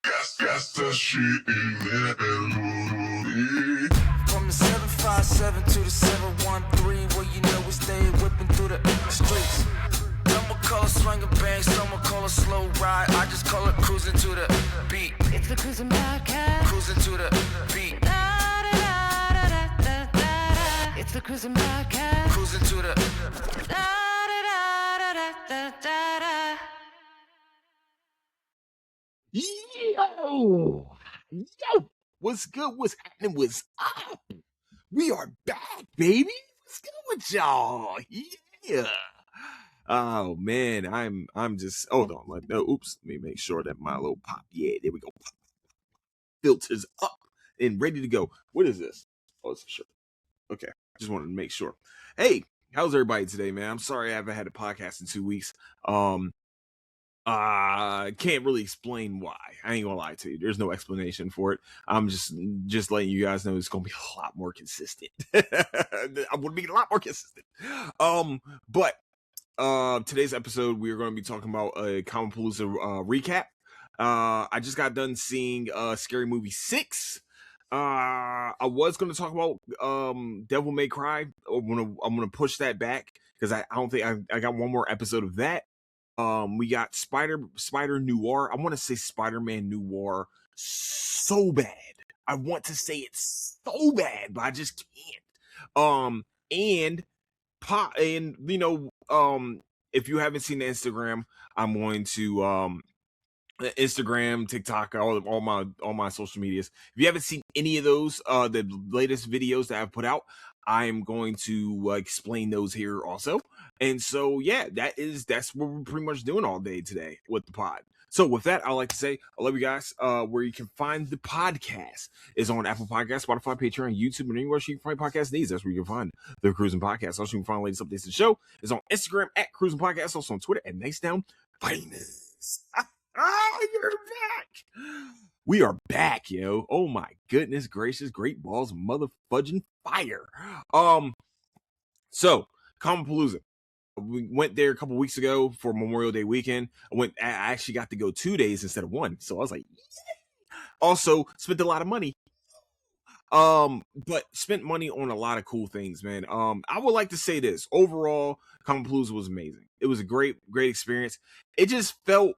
Got the shit in there. From the 757 to the 713, where you know we stay whipping through the streets. Some will call it swinging bang, some will call it slow ride. I just call it cruising to the beat. It's the Cruising Podcast. Cruising to the beat. Da, da, da, da, da, da, da. It's the Cruising Podcast. Cruising to the Da, da, da, da, da, da, da. Yo, what's good? What's happening? What's up? We are back, baby. What's good with y'all? Yeah. Oh man, I'm just hold on. Let me make sure that my little pop. Yeah, there we go. Filters up and ready to go. What is this? Oh, it's a shirt. Okay, just wanted to make sure. Hey, how's everybody today, man? I'm sorry I haven't had a podcast in 2 weeks. Can't really explain why. I ain't gonna lie to you. There's no explanation for it. I'm just letting you guys know it's gonna be a lot more consistent. I'm gonna be a lot more consistent. But today's episode we are going to be talking about a Comicpalooza recap. I just got done seeing Scary Movie 6. I was going to talk about Devil May Cry. I'm gonna push that back because I don't think I got one more episode of that. We got Spider Noir. I want to say Spider-Man Noir so bad. I want to say it so bad, but I just can't. And you know, if you haven't seen the Instagram, I'm going to Instagram, TikTok, all my social medias. If you haven't seen any of those, the latest videos that I've put out, I'm going to explain those here also. And so, yeah, that's what we're pretty much doing all day today with the pod. So with that, I'd like to say I love you guys. Where you can find the podcast is on Apple Podcasts, Spotify, Patreon, YouTube, and anywhere you can find podcast needs. That's where you can find the Cruising Podcast. Also, you can find latest updates to the show is on Instagram at Cruising Podcast. Also on Twitter at Nicedown Finest. You're back. We are back, yo. Oh my goodness gracious, great balls, mother fudging fire. So Comicpalooza. We went there a couple weeks ago for Memorial Day weekend. I actually got to go 2 days instead of one. So I was like, yeah. Also spent a lot of money. But spent money on a lot of cool things, man. I would like to say this. Overall, Comicpalooza was amazing. It was a great experience. It just felt,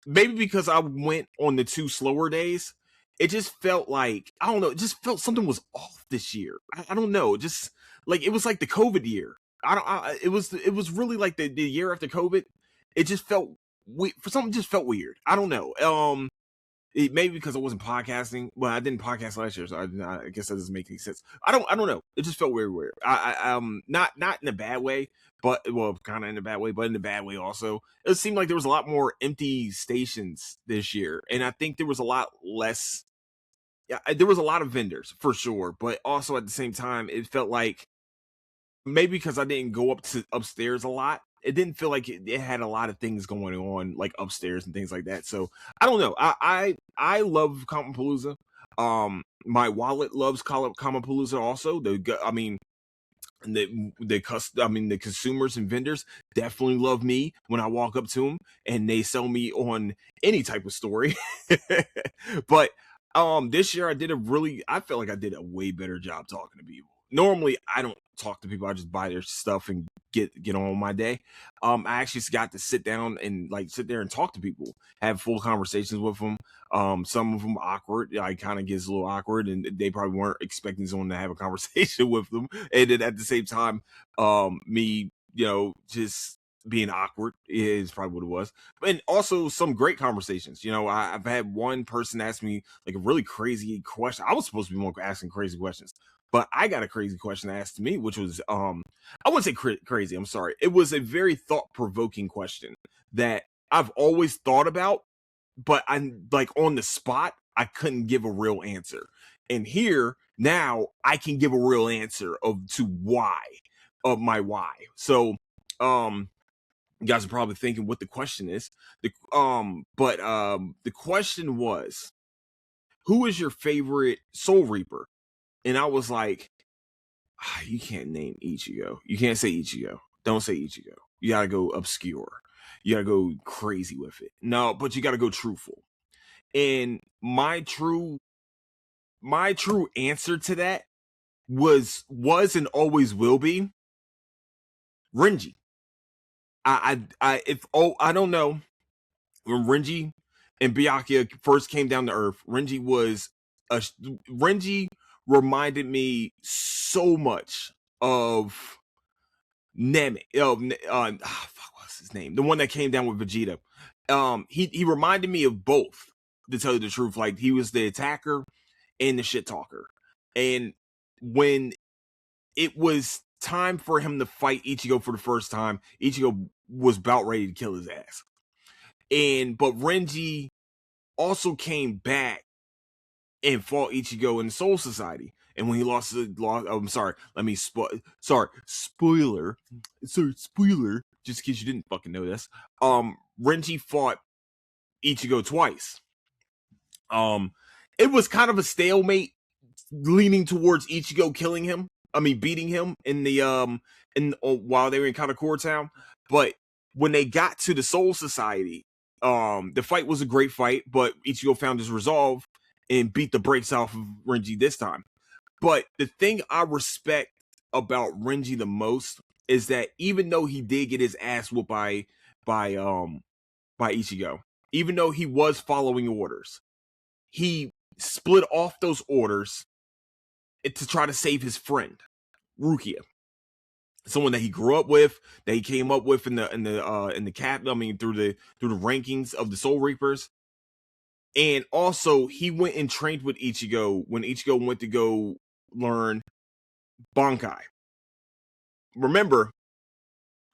maybe because I went on the 2 slower days, it just felt like, I don't know, it just felt something was off this year. I don't know, just like it was like the COVID year. It was really like the year after COVID. It just felt something just felt weird. I don't know. It maybe because I wasn't podcasting. Well, I didn't podcast last year, so I guess that doesn't make any sense. I don't know. It just felt very weird. Not in a bad way, but kind of in a bad way, but in a bad way also. It seemed like there was a lot more empty stations this year, and I think there was a lot less. Yeah, there was a lot of vendors for sure, but also at the same time, it felt like maybe because I didn't go upstairs a lot. It didn't feel like it had a lot of things going on like upstairs and things like that. So I don't know. I love Comicpalooza. My wallet loves Comicpalooza also. The consumers and vendors definitely love me when I walk up to them and they sell me on any type of story. But this year I felt like I did a way better job talking to people. Normally I don't talk to people, I just buy their stuff and get on my day. I actually got to sit down and sit there and talk to people, have full conversations with them. Some of them awkward, kind of gets a little awkward, and they probably weren't expecting someone to have a conversation with them. And then at the same time, me, just being awkward is probably what it was. And also some great conversations. I've had one person ask me like a really crazy question. I was supposed to be more asking crazy questions, but I got a crazy question asked to me, which was, I wouldn't say crazy. I'm sorry. It was a very thought-provoking question that I've always thought about, but I'm like on the spot, I couldn't give a real answer. And here now I can give a real answer of my why. So, you guys are probably thinking what the question is. The question was, who is your favorite Soul Reaper? And I was like, you can't name Ichigo. You can't say Ichigo. Don't say Ichigo. You gotta go obscure. You gotta go crazy with it. No, but you gotta go truthful. And my true answer to that was and always will be Renji. I don't know, when Renji and Byakuya first came down to Earth, Renji reminded me so much of Namek. Fuck, what's his name? The one that came down with Vegeta. He reminded me of both, to tell you the truth. Like, he was the attacker and the shit talker. And when it was time for him to fight Ichigo for the first time, Ichigo was about ready to kill his ass. But Renji also came back and fought Ichigo in the Soul Society. And when he lost, I'm sorry, spoiler, just in case you didn't fucking know this. Renji fought Ichigo twice. It was kind of a stalemate, leaning towards Ichigo killing him. Beating him in the while they were in Katakura Town. But when they got to the Soul Society, the fight was a great fight, but Ichigo found his resolve and beat the brakes off of Renji this time. But the thing I respect about Renji the most is that even though he did get his ass whooped by Ichigo, even though he was following orders, he split off those orders to try to save his friend, Rukia. Someone that he grew up with, that he came up with in the cap. Through the rankings of the Soul Reapers. And also, he went and trained with Ichigo when Ichigo went to go learn Bankai. Remember,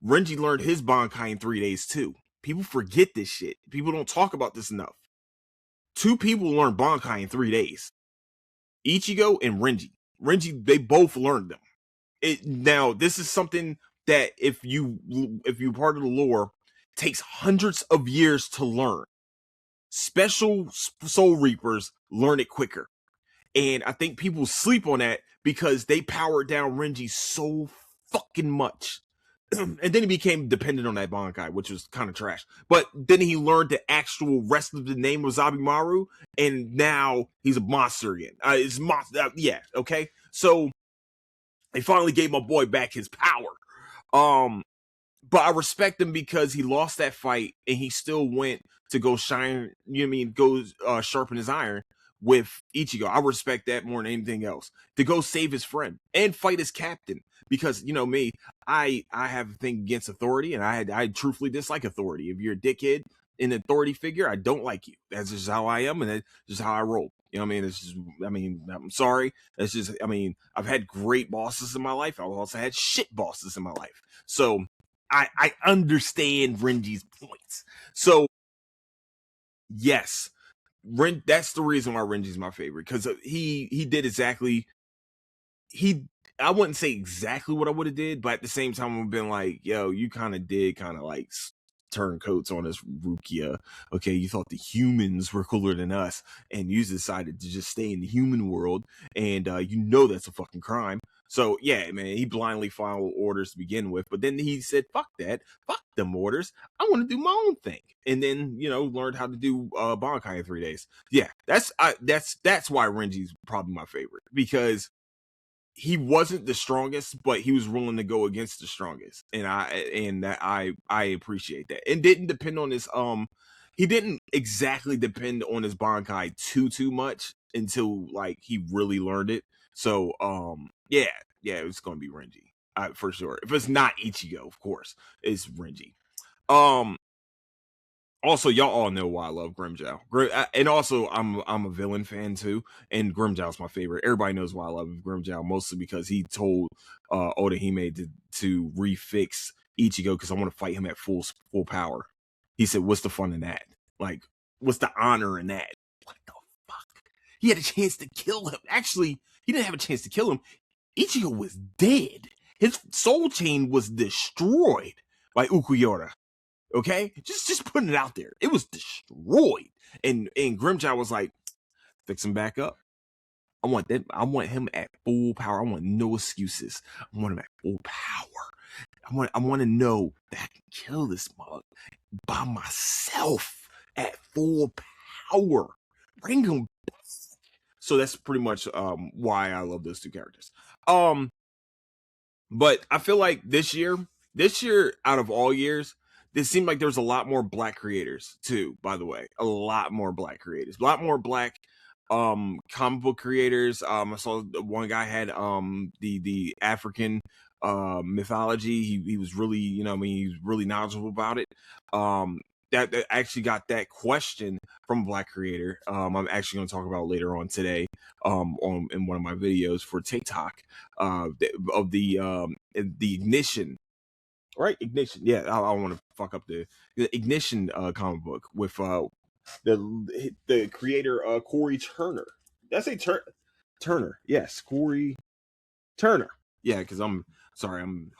Renji learned his Bankai in 3 days too. People forget this shit. People don't talk about this enough. 2 people learned Bankai in 3 days. Ichigo and Renji. They both learned them. Now, this is something that if you're part of the lore, takes hundreds of years to learn. Special Soul Reapers learn it quicker. And I think people sleep on that because they powered down Renji so fucking much. And then he became dependent on that Bankai, which was kind of trash. But then he learned the actual rest of the name of Zabimaru, and now he's a monster again. It's monster. Yeah, okay. So they finally gave my boy back his power. But I respect him because he lost that fight and he still went to go shine, sharpen his iron with Ichigo. I respect that more than anything else. To go save his friend and fight his captain. Because, me, I have a thing against authority, and I truthfully dislike authority. If you're a dickhead, an authority figure, I don't like you. That's just how I am, and that's just how I roll. It's just, I'm sorry. That's just, I've had great bosses in my life. I've also had shit bosses in my life. So I understand Renji's points. So yes, that's the reason why Renji's my favorite, because he did exactly, I wouldn't say exactly what I would have did, but at the same time I've been like, yo, you kind of did like turn coats on us, Rukia. Okay, you thought the humans were cooler than us, and you decided to just stay in the human world, and that's a fucking crime. So yeah, man, he blindly followed orders to begin with, but then he said, fuck that, fuck them orders, I want to do my own thing. And then, learned how to do Bankai in 3 days. Yeah, that's why Renji's probably my favorite, because he wasn't the strongest, but he was willing to go against the strongest, and I appreciate that. And didn't depend on his he didn't exactly depend on his Bankai too much until like he really learned it. So yeah, it's gonna be Renji, for sure. If it's not Ichigo, of course, it's Renji. Also, y'all all know why I love Grimmjow. And also, I'm a villain fan too, and Grimmjow's my favorite. Everybody knows why I love Grimmjow, mostly because he told Odahime to refix Ichigo because I want to fight him at full power. He said, "What's the fun in that? Like, what's the honor in that? What the fuck? He had a chance to kill him. Actually, he didn't have a chance to kill him. Ichigo was dead. His soul chain was destroyed by Ukuyora." Okay, just putting it out there. It was destroyed, and Grimmjow was like, "Fix him back up. I want him at full power. I want no excuses. I want him at full power. I want to know that I can kill this mug by myself at full power." bring them back. So that's pretty much why I love those two characters. But I feel like this year out of all years, it seemed like there was a lot more black creators too. By the way, a lot more black creators, a lot more black comic book creators. I saw one guy had the African mythology. He was really, he was really knowledgeable about it. That actually got that question from a black creator. I'm actually going to talk about later on today in one of my videos for TikTok of the Ignition. Right, Ignition. Yeah, I don't want to fuck up the Ignition comic book with the creator Corey Turner. Did I say Turner? Yes, Corey Turner. Yeah, because I'm sorry, I'm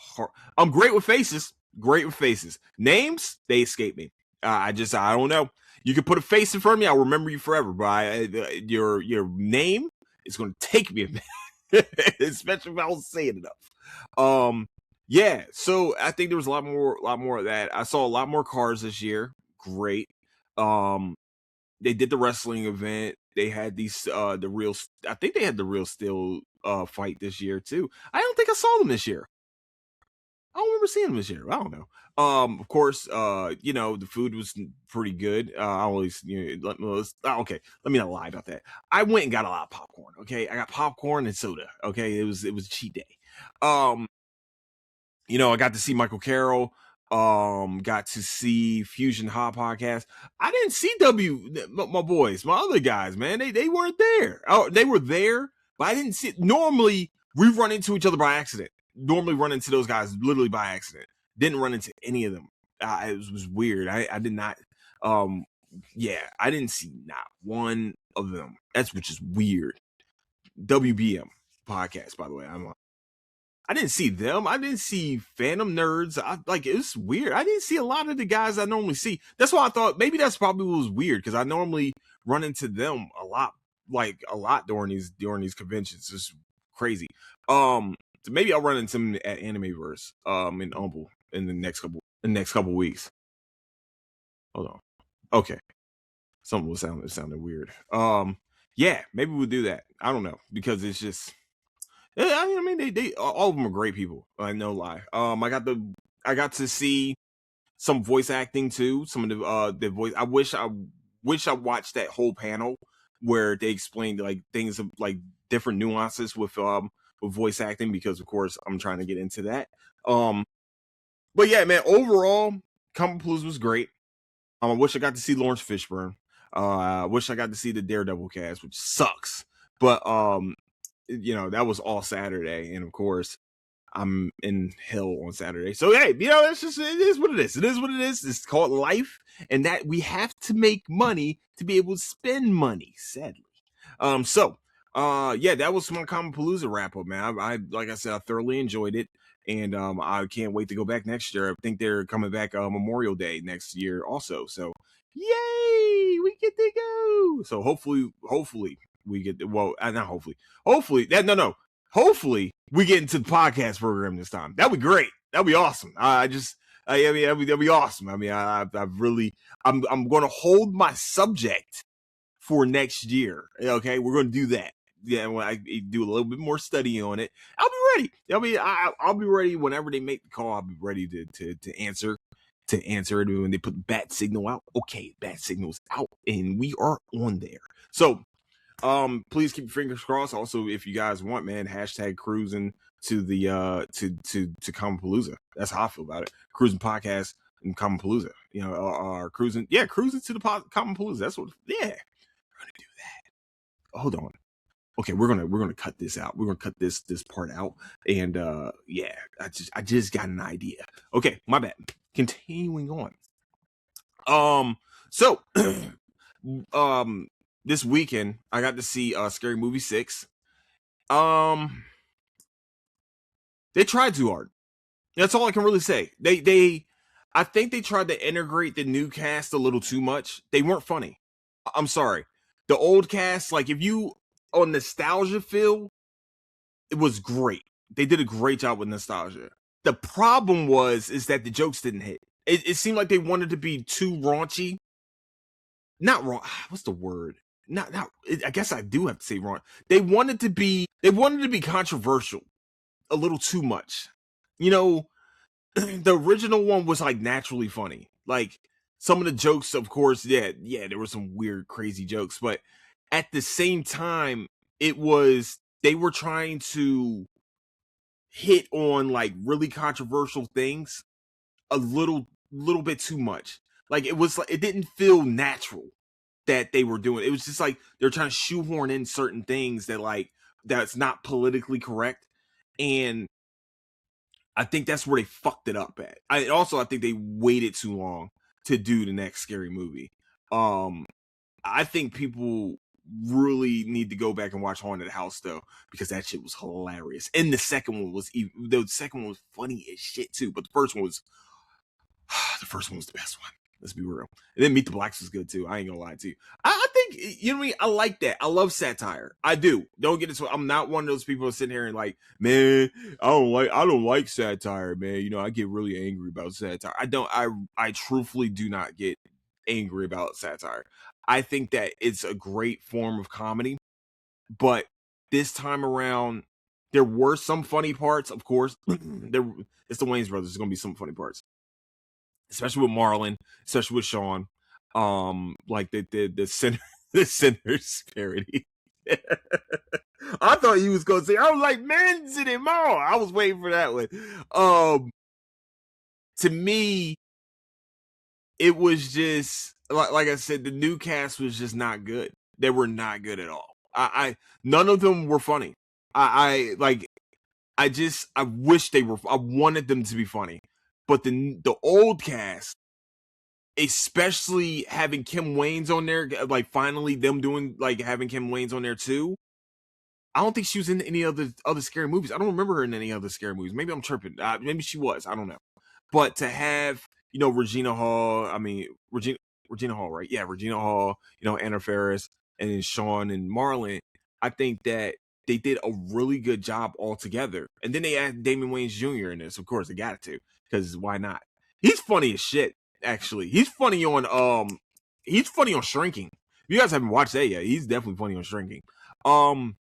great with faces. Great with faces. Names, they escape me. I don't know. You can put a face in front of me, I'll remember you forever. But your name is going to take me a minute, especially if I was saying enough. Yeah. So I think there was a lot more of that. I saw a lot more cars this year. Great. They did the wrestling event. They had these the real. I think they had the Real Steel fight this year too. I don't think I saw them this year. I don't remember seeing them this year. I don't know. Of course, the food was pretty good. I always, okay. Let me not lie about that. I went and got a lot of popcorn. Okay, I got popcorn and soda. Okay, it was a cheat day. I got to see Michael Carroll. Got to see Fusion Hot Podcast. I didn't see my boys, my other guys, man. They weren't there. Oh, they were there, but I didn't see it. Normally, we run into each other by accident. Normally run into those guys literally by accident. Didn't run into any of them. It was weird. I did not. I didn't see not one of them. Which is weird. WBM podcast, by the way. I didn't see them. I didn't see Phantom Nerds. It's weird. I didn't see a lot of the guys I normally see. That's why I thought maybe that's probably what was weird, because I normally run into them a lot during these conventions. It's crazy. So maybe I'll run into them at Animeverse in Humble in the next couple weeks. Hold on. Okay. Something was sounded weird. Yeah, maybe we'll do that. I don't know, because it's just I mean they all of them are great people. No lie. I got to see some voice acting too. Some of the voice. I wish I watched that whole panel where they explained like things of like different nuances with voice acting, because of course I'm trying to get into that. But yeah, man, overall, Comicpalooza was great. I wish I got to see Lawrence Fishburne. I wish I got to see the Daredevil cast, which sucks. But that was all Saturday, and of course I'm in hell on Saturday. So hey, it is what it is. It is what it is. It's called life, and that we have to make money to be able to spend money, sadly. That was my Comicpalooza wrap up, man. I like I said, I thoroughly enjoyed it, and I can't wait to go back next year. I think they're coming back Memorial Day next year also. So yay, we get to go. So hopefully we get not hopefully. Hopefully we get into the podcast program this time. That'd be great. That'd be awesome. That'd be awesome. I mean, I'm going to hold my subject for next year. Okay, we're going to do that. Yeah, when I do a little bit more study on it, I'll be ready. I'll be ready whenever they make the call. I'll be ready to answer it when they put bat signal out. Okay, bat signal's out, and we are on there. So, please keep your fingers crossed. Also, if you guys want, man, hashtag cruising to the to Comicpalooza. That's how I feel about it. Cruising podcast and Comicpalooza. Cruising to the Comicpalooza. That's what. Yeah, we're gonna do that. Hold on. Okay, we're gonna cut this out. We're gonna cut this part out. And I just got an idea. Okay, my bad. Continuing on. So this weekend I got to see Scary Movie 6. They tried too hard. That's all I can really say. I think they tried to integrate the new cast a little too much. They weren't funny. I'm sorry. The old cast, like if you on nostalgia feel, it was great. They did a great job with nostalgia. The problem is that the jokes didn't hit. It seemed like they wanted to be too raunchy. Not wrong. What's the word? not I guess I do have to say wrong. They wanted to be controversial a little too much. You know, the original one was like naturally funny. Like some of the jokes, of course, there were some weird, crazy jokes, but at the same time, they were trying to hit on like really controversial things a little bit too much. Like it didn't feel natural that they were doing. It was just like they're trying to shoehorn in certain things that's not politically correct. And I think that's where they fucked it up at. I think they waited too long to do the next scary movie. I think people really need to go back and watch Haunted House though, because that shit was hilarious. And the second one was funny as shit too. But the first one was the best one. Let's be real. And then Meet the Blacks was good too. I ain't gonna lie to you. I think, you know what I mean? I like that. I love satire. I do. Don't get it. I'm not one of those people sitting here and like, man, I don't like satire, man. You know, I get really angry about satire. I truthfully do not get angry about satire. I think that it's a great form of comedy, but this time around, there were some funny parts, of course. It's the Wayans brothers. There's gonna be some funny parts, especially with Marlon, especially with Sean. Like the center the Sinners parody. I thought he was gonna say, I was like, men's in it more. I was waiting for that one. To me, it was just like I said, the new cast was just not good. They were not good at all. I none of them were funny. I wish they were. I wanted them to be funny, but the old cast, especially having Kim Wayans on there, like finally them doing like having Kim Wayans on there too. I don't think she was in any other scary movies. I don't remember her in any other scary movies. Maybe I'm tripping. Maybe she was. I don't know. But to have, Regina Hall, Regina Hall, right? Yeah, Regina Hall, Anna Faris, and then Sean and Marlon, I think that they did a really good job altogether. And then they added Damon Wayans Jr. in this. Of course, they got to, because why not? He's funny as shit, actually. He's funny on Shrinking. If you guys haven't watched that yet, he's definitely funny on Shrinking. The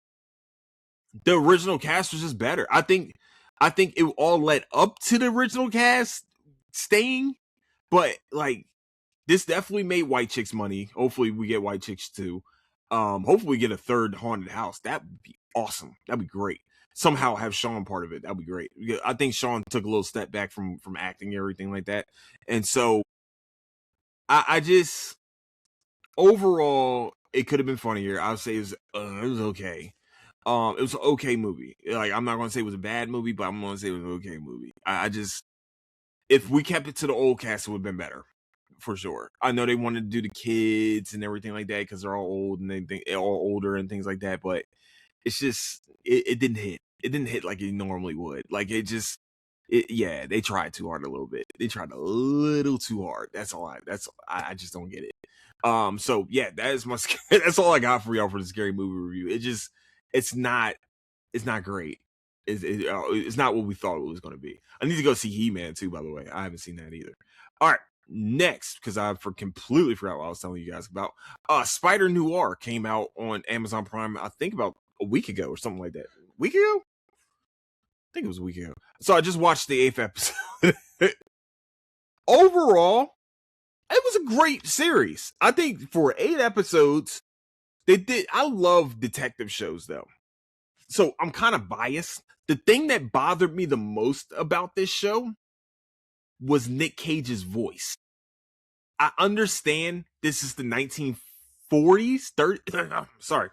original cast was just better. I think it all led up to the original cast staying, but like this definitely made White Chicks money. Hopefully we get White Chicks too. Hopefully we get a third Haunted House. That would be awesome. That'd be great. Somehow have Sean part of it. That'd be great. I think Sean took a little step back from acting and everything like that. And so I just overall it could have been funnier. I would say it was okay. It was an okay movie. Like, I'm not gonna say it was a bad movie, but I'm gonna say it was an okay movie. I just, if we kept it to the old cast, it would have been better, for sure. I know they wanted to do the kids and everything like that because they're all old and they're all older and things like that, but it's just it didn't hit. It didn't hit like it normally would. Like they tried too hard a little bit. They tried a little too hard. I just don't get it. So yeah, that is that's all I got for y'all for the scary movie review. It's not great. It's not what we thought it was going to be. I need to go see He-Man too, by the way. I haven't seen that either. All right, next, because I completely forgot what I was telling you guys about. Spider Noir came out on Amazon Prime, I think about a week ago or something like that. Week ago? I think it was a week ago. So I just watched the 8th episode. Overall, it was a great series. I think for 8 episodes, I love detective shows though. So I'm kind of biased. The thing that bothered me the most about this show was Nick Cage's voice. I understand this is the 1940s, sorry.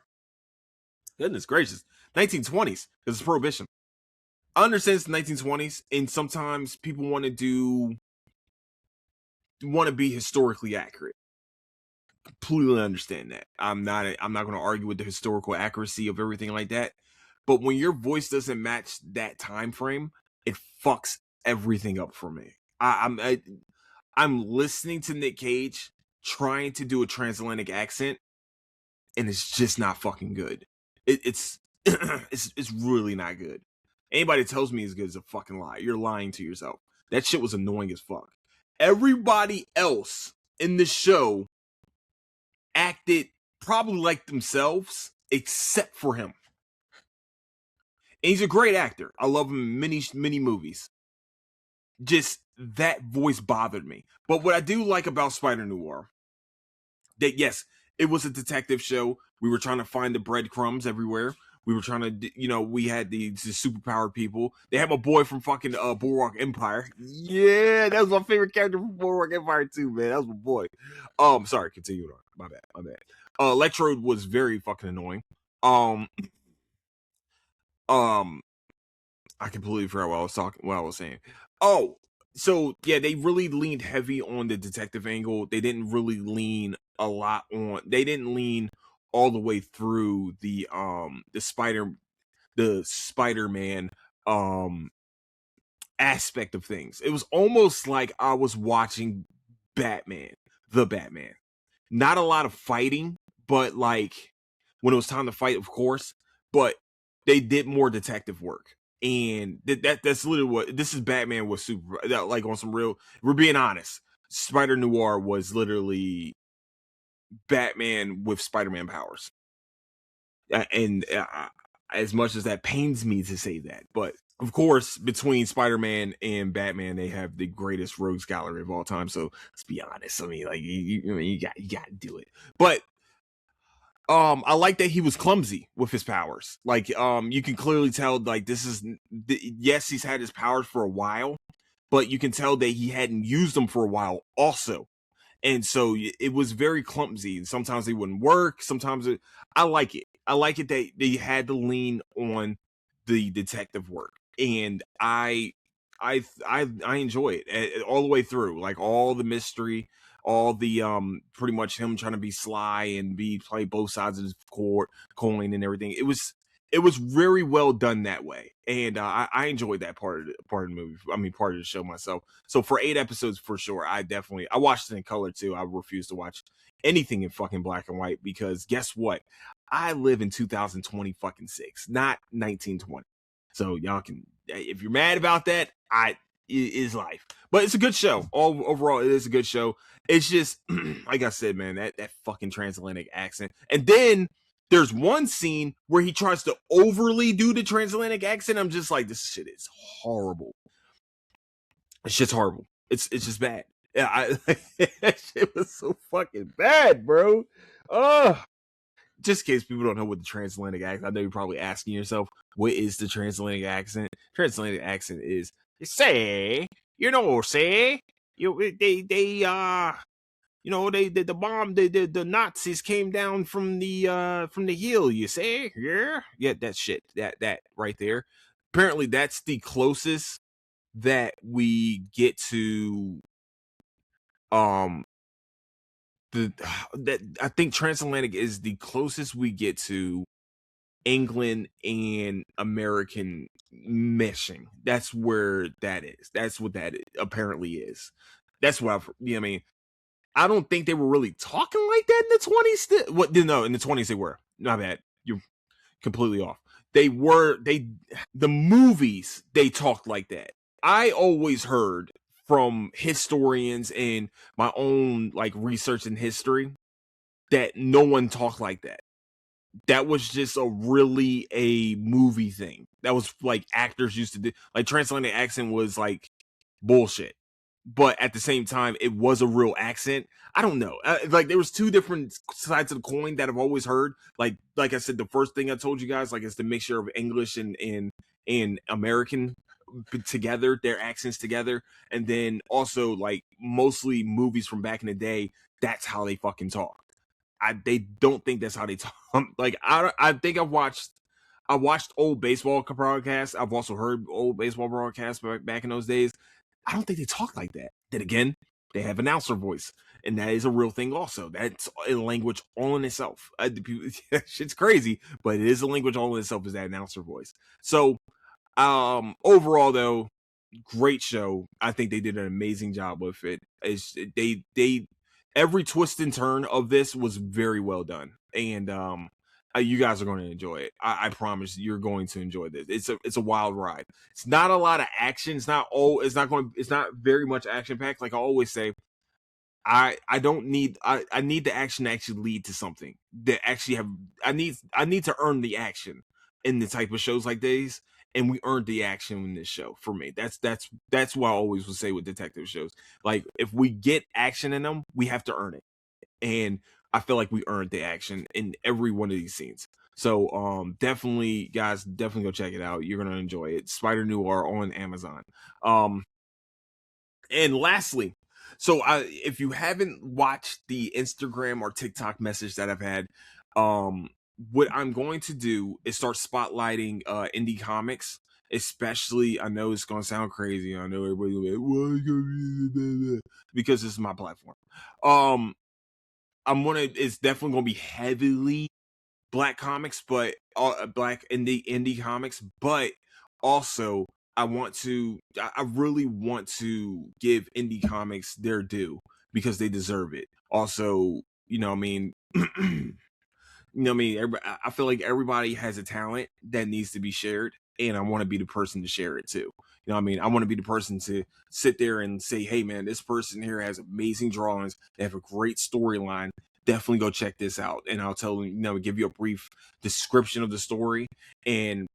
Goodness gracious. 1920s, because it's Prohibition. I understand it's the 1920s, and sometimes people want to be historically accurate. Completely understand that. I'm not going to argue with the historical accuracy of everything like that. But when your voice doesn't match that time frame, it fucks everything up for me. I'm listening to Nick Cage trying to do a transatlantic accent, and it's just not fucking good. It's it's really not good. Anybody tells me it's good is a fucking lie. You're lying to yourself. That shit was annoying as fuck. Everybody else in the show acted probably like themselves, except for him. And he's a great actor. I love him in many movies. Just that voice bothered me. But what I do like about Spider Noir, that yes, it was a detective show. We were trying to find the breadcrumbs everywhere. We were trying to, we had the superpowered people. They had my boy from fucking Boardwalk Empire. Yeah, that was my favorite character from Boardwalk Empire too, man. That was my boy. Sorry, continue on. My bad. Electrode was very fucking annoying. Um, I completely forgot what I was saying. Oh, so yeah, they really leaned heavy on the detective angle. They didn't really lean a lot on. They didn't lean all the way through the Spider-Man aspect of things. It was almost like I was watching the Batman. Not a lot of fighting, but like when it was time to fight, of course, but they did more detective work. And that's literally what this is. Batman was super, like, on some real, we're being honest. Spider Noir was literally Batman with Spider-Man powers. And as much as that pains me to say that, but of course, between Spider-Man and Batman, they have the greatest rogues gallery of all time. So let's be honest. I mean, like, you got to do it. But I like that he was clumsy with his powers. Like, you can clearly tell, like, this is, yes, he's had his powers for a while, but you can tell that he hadn't used them for a while also. And so it was very clumsy. Sometimes they wouldn't work. I like it. I like it that they had to lean on the detective work, and I enjoy it all the way through. Like, all the mystery, all the pretty much him trying to be sly and play both sides of his coin and everything. It was very well done that way, and I enjoyed that part of the movie. I mean, part of the show myself. So for 8 episodes, for sure, I watched it in color too. I refuse to watch anything in fucking black and white, because guess what? I live in 2020 fucking 6, not 1920. So y'all can, if you're mad about that, it is life. But it's a good show. Overall, it is a good show. It's just like I said, man, that fucking transatlantic accent, and then there's one scene where he tries to overly do the transatlantic accent. I'm just like, this shit is horrible. This shit's horrible. It's just bad. Yeah, that shit was so fucking bad, bro. Just in case people don't know what the transatlantic accent, I know you're probably asking yourself, what is the transatlantic accent? Transatlantic accent is, say, say, the bomb, the Nazis came down from the hill, you say? Yeah, that shit. That right there. Apparently that's the closest that we get to that I think transatlantic is the closest we get to England and American meshing. That's where that is. That's what that apparently is. That's what I mean. I don't think they were really talking like that in the 20s. What? No, in the 20s they were. Not bad. You're completely off. The movies, they talked like that. I always heard from historians and my own, like, research in history that no one talked like that. That was just a movie thing. That was like actors used to do. Like, transatlantic accent was like bullshit. But at the same time, it was a real accent. I don't know. Like, there was two different sides of the coin that I've always heard. Like I said, the first thing I told you guys, like, it's the mixture of English and American together, their accents together. And then also, like, mostly movies from back in the day, that's how they fucking talk. They don't think that's how they talk. Like, I think I watched old baseball broadcasts. I've also heard old baseball broadcasts back in those days. I don't think they talk like that. Then again, they have announcer voice, and that is a real thing also. That's a language all in itself. Shit's crazy, but it is a language all in itself, is that announcer voice. So, overall though, great show. I think they did an amazing job with it. They every twist and turn of this was very well done, and you guys are going to enjoy it. I promise you're going to enjoy this. It's a wild ride. It's not a lot of action. It's not very much action packed. Like I always say, I don't need I need the action to actually lead to something that actually have I need to earn the action in the type of shows like these, and we earned the action in this show for me. That's what I always would say with detective shows. Like if we get action in them, we have to earn it, and I feel like we earned the action in every one of these scenes. So definitely guys, definitely go check it out. You're gonna enjoy it. Spider Noir on Amazon. Um and lastly, so if you haven't watched the Instagram or TikTok message that I've had, what I'm going to do is start spotlighting indie comics. Especially, I know it's gonna sound crazy. I know everybody's gonna be like, "Why you gonna be-" because this is my platform. Um, it's definitely gonna be heavily black comics, but black indie comics, but also I really want to give indie comics their due because they deserve it. Also, you know what I mean, you know what I mean? I feel like everybody has a talent that needs to be shared, and I want to be the person to share it too. You know what I mean? I want to be the person to sit there and say, hey, man, this person here has amazing drawings. They have a great storyline. Definitely go check this out. And I'll tell them, you know, give you a brief description of the story and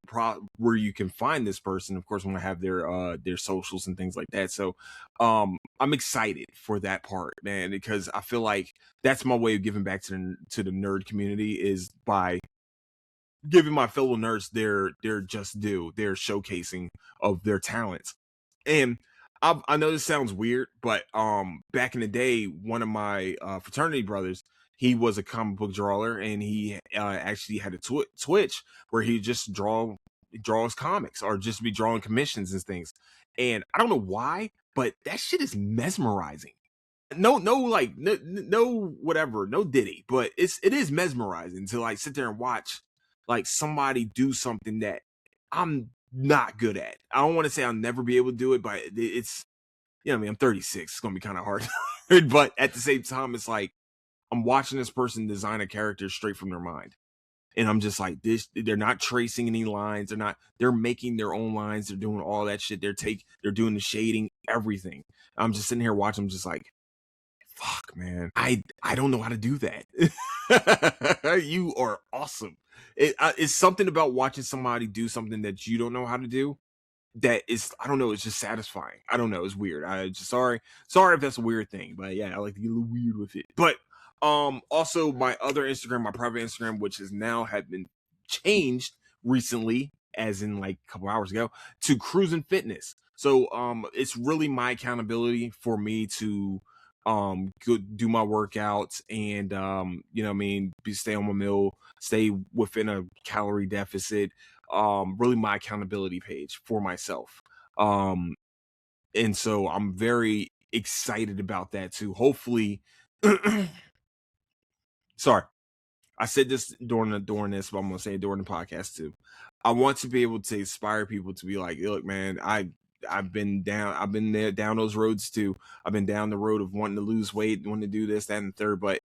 where you can find this person. Of course, when I have their socials and things like that. So I'm excited for that part, man, because I feel like that's my way of giving back to the nerd community is by giving my fellow nerds their just due, their showcasing of their talents. And I know this sounds weird, but back in the day, one of my fraternity brothers, he was a comic book drawer, and he actually had a Twitch where he just draws comics or just be drawing commissions and things. And I don't know why, but that shit is mesmerizing. No, like no, whatever, no Diddy, but it is mesmerizing to like sit there and watch like somebody do something that I'm not good at. I don't want to say I'll never be able to do it, but it's, you know what I mean, I'm 36. It's gonna be kind of hard, but at the same time, it's like I'm watching this person design a character straight from their mind. And I'm just like, they're not tracing any lines. They're making their own lines. They're doing all that shit. They're doing the shading, everything. I'm just sitting here watching. I'm just like, fuck, man, I don't know how to do that. You are awesome. It's something about watching somebody do something that you don't know how to do that is, I don't know, it's just satisfying. I don't know, it's weird. I just sorry if that's a weird thing, but yeah, I like to get a little weird with it. But also my other Instagram, my private Instagram, which has now had been changed recently, as in like a couple hours ago, to Cruising Fitness. So it's really my accountability for me to go do my workouts and you know what I mean, stay on my meal, stay within a calorie deficit. Really my accountability page for myself. And so I'm very excited about that too. Hopefully sorry, I said this during this, but I'm gonna say it during the podcast too. I want to be able to inspire people to be like, look, man, I've been there down those roads too. I've been down the road of wanting to lose weight, wanting to do this, that, and the third. But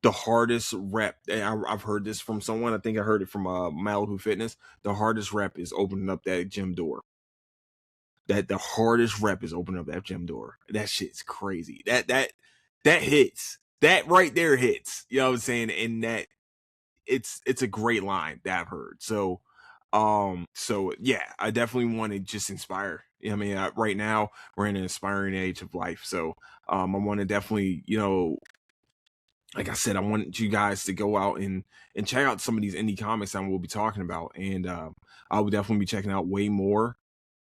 the hardest rep, and I've heard this from someone. I think I heard it from Malibu Fitness. The hardest rep is opening up that gym door. That the hardest rep is opening up that gym door. That shit's crazy. That hits. That right there hits. You know what I'm saying? And that it's a great line that I've heard. So yeah, I definitely want to just inspire. You know what I mean? Right now we're in an inspiring age of life. So I want to definitely, you know, like I said, I want you guys to go out and check out some of these indie comics that we'll be talking about. And I will definitely be checking out way more.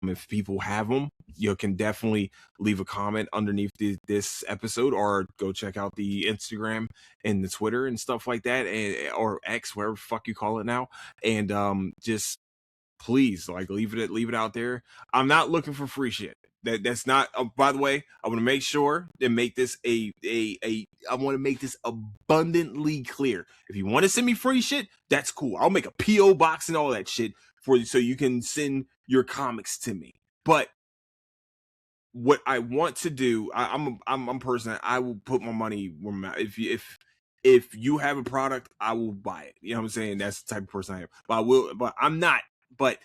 If people have them, you can definitely leave a comment underneath this episode, or go check out the Instagram and the Twitter and stuff like that, and or X, whatever the fuck you call it now. And just please, like, leave it out there. I'm not looking for free shit. That's not. By the way, I want to make sure and make this I want to make this abundantly clear. If you want to send me free shit, that's cool. I'll make a PO box and all that shit for you, so you can send your comics to me. But what I want to do, I'm a person. I will put my money where my, if you have a product, I will buy it. You know what I'm saying? That's the type of person I am. But I will. But I'm not. But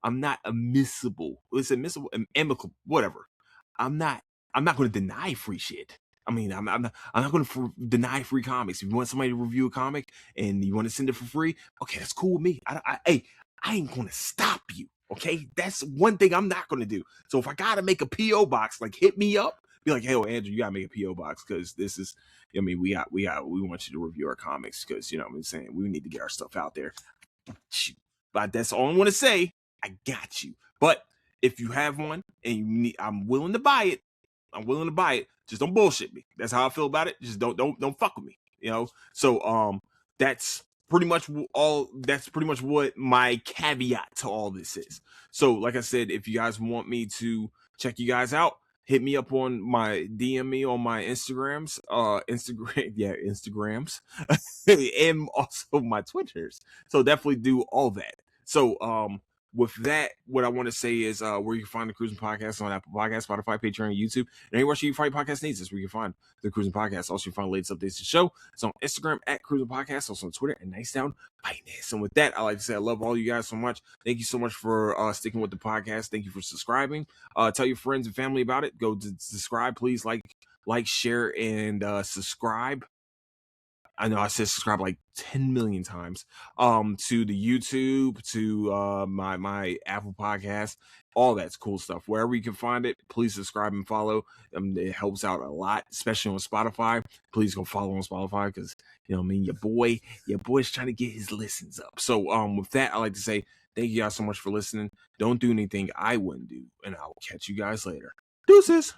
I'm not admissible. It's admissible, amicable, whatever. I'm not I'm not going to deny free shit. I mean, I'm not going to deny free comics. If you want somebody to review a comic and you want to send it for free, okay, that's cool with me. Hey, I ain't going to stop you. Okay, that's one thing I'm not going to do. So if I got to make a PO box, like hit me up, be like, hey, Andrew, you got to make a PO box because this is. I mean, we want you to review our comics because what I'm saying, we need to get our stuff out there. But that's all I want to say. I got you. But if you have one and you need, I'm willing to buy it. Just don't bullshit me. That's how I feel about it. Just don't fuck with me. So that's pretty much what my caveat to all this is. So like I said, if you guys want me to check you guys out, hit me up on my DM me on my Instagrams, Instagrams, and also my Twitters. So definitely do all that. So with that, what I want to say is where you can find the Cruising Podcast on Apple Podcasts, Spotify, Patreon, YouTube, and anywhere you find podcast needs. That's where you can find the Cruising Podcast. Also, you find the latest updates to the show. It's on Instagram at Cruising Podcast, also on Twitter and Nice Down Finance. And with that, I like to say I love all you guys so much. Thank you so much for sticking with the podcast. Thank you for subscribing. Tell your friends and family about it. Go to subscribe, please. Like, share, and subscribe. I know I said subscribe like 10 million times to the YouTube, to my Apple Podcast, all that's cool stuff. Wherever you can find it, please subscribe and follow. It helps out a lot, especially on Spotify. Please go follow on Spotify because your boy's trying to get his listens up. So with that, I like to say thank you guys so much for listening. Don't do anything I wouldn't do, and I will catch you guys later. Deuces.